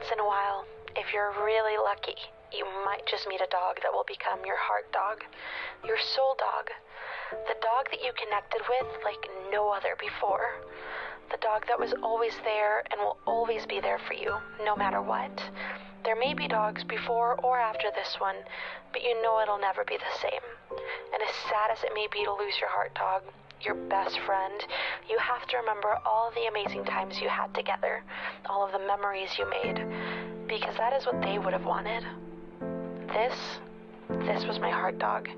Once in a while, if you're really lucky, you might just meet a dog that will become your heart dog, your soul dog, the dog that you connected with like no other before, the dog that was always there and will always be there for you, no matter what. There may be dogs before or after this one, but you know it'll never be the same. And as sad as it may be to lose your heart dog, your best friend, you have to remember all the amazing times you had together, all of the memories you made, because that is what they would have wanted. This was my heart dog.